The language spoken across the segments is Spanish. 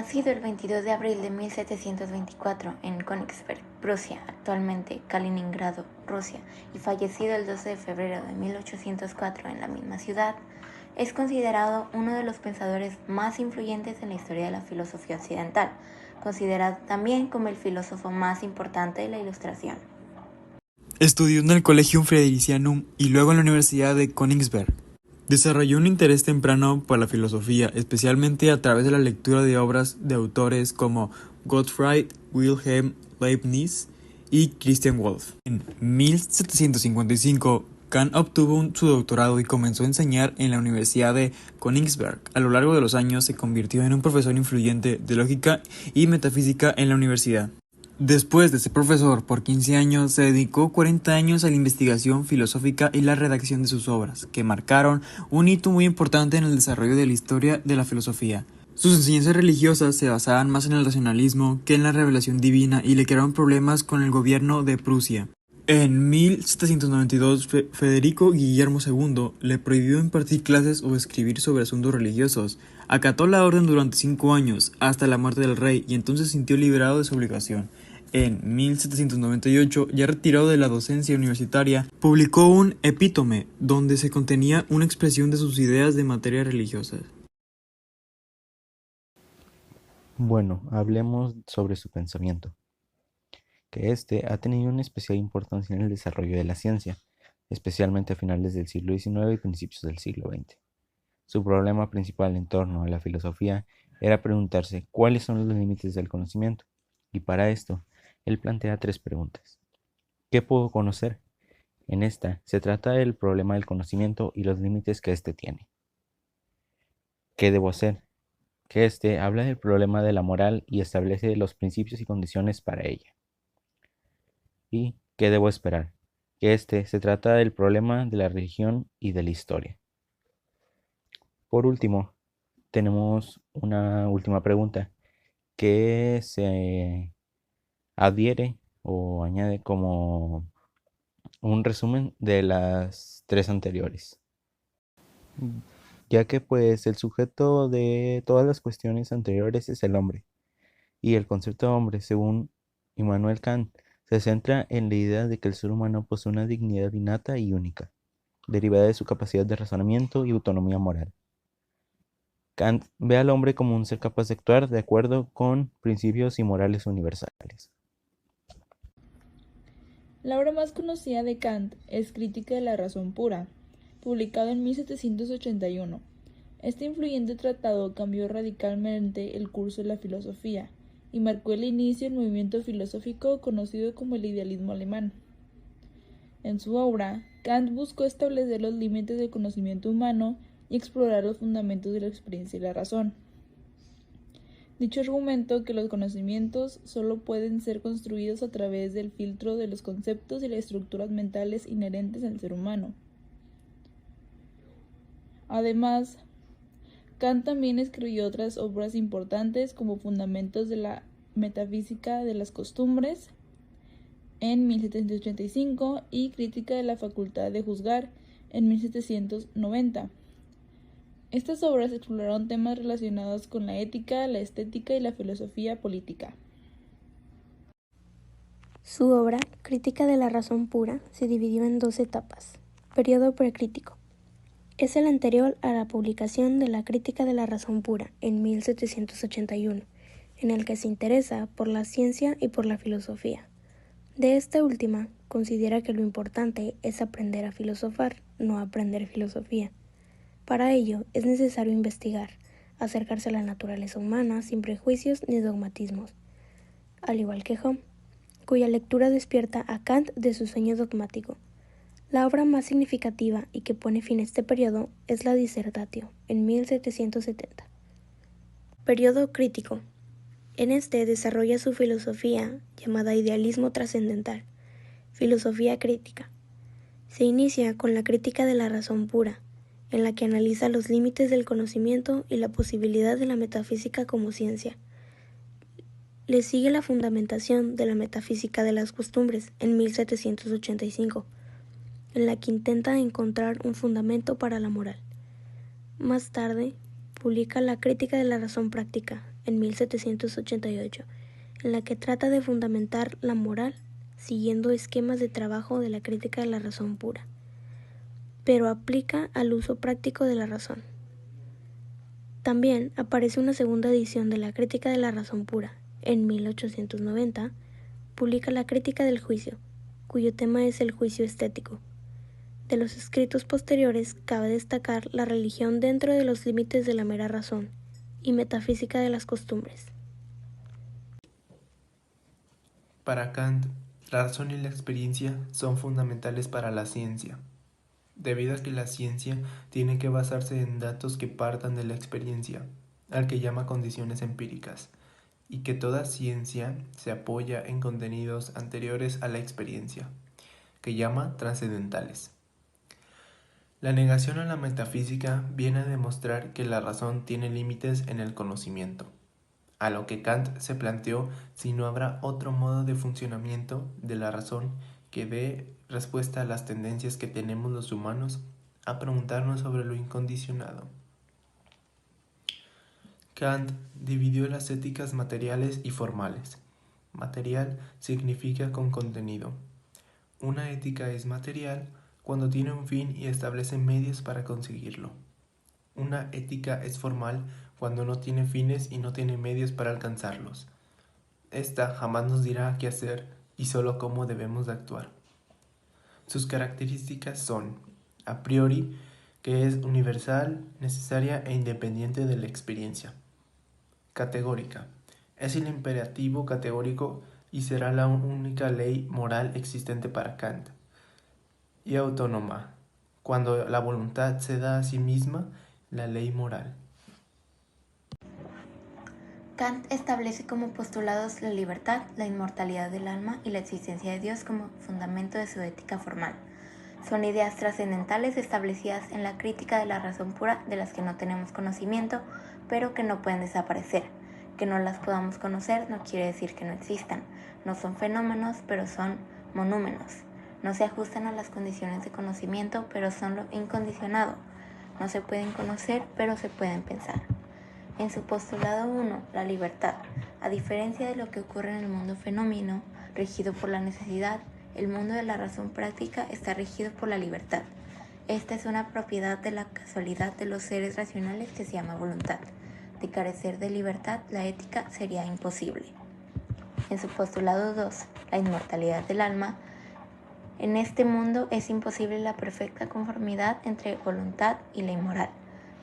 Nacido el 22 de abril de 1724 en Königsberg, Prusia, actualmente Kaliningrado, Rusia, y fallecido el 12 de febrero de 1804 en la misma ciudad, es considerado uno de los pensadores más influyentes en la historia de la filosofía occidental, considerado también como el filósofo más importante de la Ilustración. Estudió en el Collegium Fridericianum y luego en la Universidad de Königsberg. Desarrolló un interés temprano por la filosofía, especialmente a través de la lectura de obras de autores como Gottfried Wilhelm Leibniz y Christian Wolff. En 1755, Kant obtuvo su doctorado y comenzó a enseñar en la Universidad de Königsberg. A lo largo de los años se convirtió en un profesor influyente de lógica y metafísica en la universidad. Después de ser profesor por 15 años, se dedicó 40 años a la investigación filosófica y la redacción de sus obras, que marcaron un hito muy importante en el desarrollo de la historia de la filosofía. Sus enseñanzas religiosas se basaban más en el racionalismo que en la revelación divina y le crearon problemas con el gobierno de Prusia. En 1792, Federico Guillermo II le prohibió impartir clases o escribir sobre asuntos religiosos. Acató la orden durante 5 años, hasta la muerte del rey, y entonces se sintió liberado de su obligación. En 1798, ya retirado de la docencia universitaria, publicó un epítome, donde se contenía una expresión de sus ideas de materia religiosa. Bueno, hablemos sobre su pensamiento, que este ha tenido una especial importancia en el desarrollo de la ciencia, especialmente a finales del siglo XIX y principios del siglo XX. Su problema principal en torno a la filosofía era preguntarse cuáles son los límites del conocimiento, y para esto, él plantea 3 preguntas. ¿Qué puedo conocer? En esta se trata del problema del conocimiento y los límites que éste tiene. ¿Qué debo hacer? Que éste habla del problema de la moral y establece los principios y condiciones para ella. ¿Y qué debo esperar? Que éste se trata del problema de la religión y de la historia. Por último, tenemos una última pregunta que se adhiere o añade como un resumen de las 3 anteriores, ya que pues el sujeto de todas las cuestiones anteriores es el hombre, y el concepto de hombre, según Immanuel Kant, se centra en la idea de que el ser humano posee una dignidad innata y única, derivada de su capacidad de razonamiento y autonomía moral. Kant ve al hombre como un ser capaz de actuar de acuerdo con principios y morales universales. La obra más conocida de Kant es Crítica de la razón pura, publicado en 1781. Este influyente tratado cambió radicalmente el curso de la filosofía y marcó el inicio del movimiento filosófico conocido como el idealismo alemán. En su obra, Kant buscó establecer los límites del conocimiento humano y explorar los fundamentos de la experiencia y la razón. Dicho argumento que los conocimientos solo pueden ser construidos a través del filtro de los conceptos y las estructuras mentales inherentes al ser humano. Además, Kant también escribió otras obras importantes como Fundamentos de la metafísica de las costumbres en 1785 y Crítica de la facultad de juzgar en 1790. Estas obras exploraron temas relacionados con la ética, la estética y la filosofía política. Su obra, Crítica de la razón pura, se dividió en 2 etapas. Periodo precrítico. Es el anterior a la publicación de la Crítica de la razón pura en 1781, en el que se interesa por la ciencia y por la filosofía. De esta última, considera que lo importante es aprender a filosofar, no aprender filosofía. Para ello, es necesario investigar, acercarse a la naturaleza humana sin prejuicios ni dogmatismos, al igual que Hume, cuya lectura despierta a Kant de su sueño dogmático. La obra más significativa y que pone fin a este periodo es la Dissertatio, en 1770. Periodo crítico. En este desarrolla su filosofía, llamada idealismo trascendental, filosofía crítica. Se inicia con la crítica de la razón pura, en la que analiza los límites del conocimiento y la posibilidad de la metafísica como ciencia. Le sigue la fundamentación de la metafísica de las costumbres en 1785, en la que intenta encontrar un fundamento para la moral. Más tarde, publica la Crítica de la razón práctica en 1788, en la que trata de fundamentar la moral siguiendo esquemas de trabajo de la crítica de la razón pura, pero aplica al uso práctico de la razón. También aparece una segunda edición de la crítica de la razón pura. En 1890, publica la crítica del juicio, cuyo tema es el juicio estético. De los escritos posteriores cabe destacar la religión dentro de los límites de la mera razón y metafísica de las costumbres. Para Kant, la razón y la experiencia son fundamentales para la ciencia, debido a que la ciencia tiene que basarse en datos que partan de la experiencia, al que llama condiciones empíricas, y que toda ciencia se apoya en contenidos anteriores a la experiencia, que llama trascendentales. La negación a la metafísica viene a demostrar que la razón tiene límites en el conocimiento, a lo que Kant se planteó si no habrá otro modo de funcionamiento de la razón que dé respuesta a las tendencias que tenemos los humanos a preguntarnos sobre lo incondicionado. Kant dividió las éticas materiales y formales. Material significa con contenido. Una ética es material cuando tiene un fin y establece medios para conseguirlo. Una ética es formal cuando no tiene fines y no tiene medios para alcanzarlos. Esta jamás nos dirá qué hacer y solo cómo debemos de actuar. Sus características son, a priori, que es universal, necesaria e independiente de la experiencia. Categórica. Es el imperativo categórico y será la única ley moral existente para Kant. Y autónoma. Cuando la voluntad se da a sí misma, la ley moral. Kant establece como postulados la libertad, la inmortalidad del alma y la existencia de Dios como fundamento de su ética formal. Son ideas trascendentales establecidas en la crítica de la razón pura de las que no tenemos conocimiento, pero que no pueden desaparecer. Que no las podamos conocer no quiere decir que no existan. No son fenómenos, pero son monúmenos. No se ajustan a las condiciones de conocimiento, pero son lo incondicionado. No se pueden conocer, pero se pueden pensar. En su postulado 1, la libertad, a diferencia de lo que ocurre en el mundo fenómeno, regido por la necesidad, el mundo de la razón práctica está regido por la libertad. Esta es una propiedad de la casualidad de los seres racionales que se llama voluntad. De carecer de libertad, la ética sería imposible. En su postulado 2, la inmortalidad del alma, en este mundo es imposible la perfecta conformidad entre voluntad y la inmoral,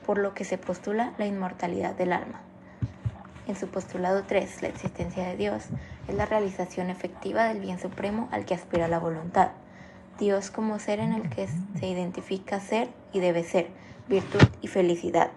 por lo que se postula la inmortalidad del alma. En su postulado 3, la existencia de Dios, es la realización efectiva del bien supremo al que aspira la voluntad. Dios como ser en el que se identifica ser y debe ser, virtud y felicidad.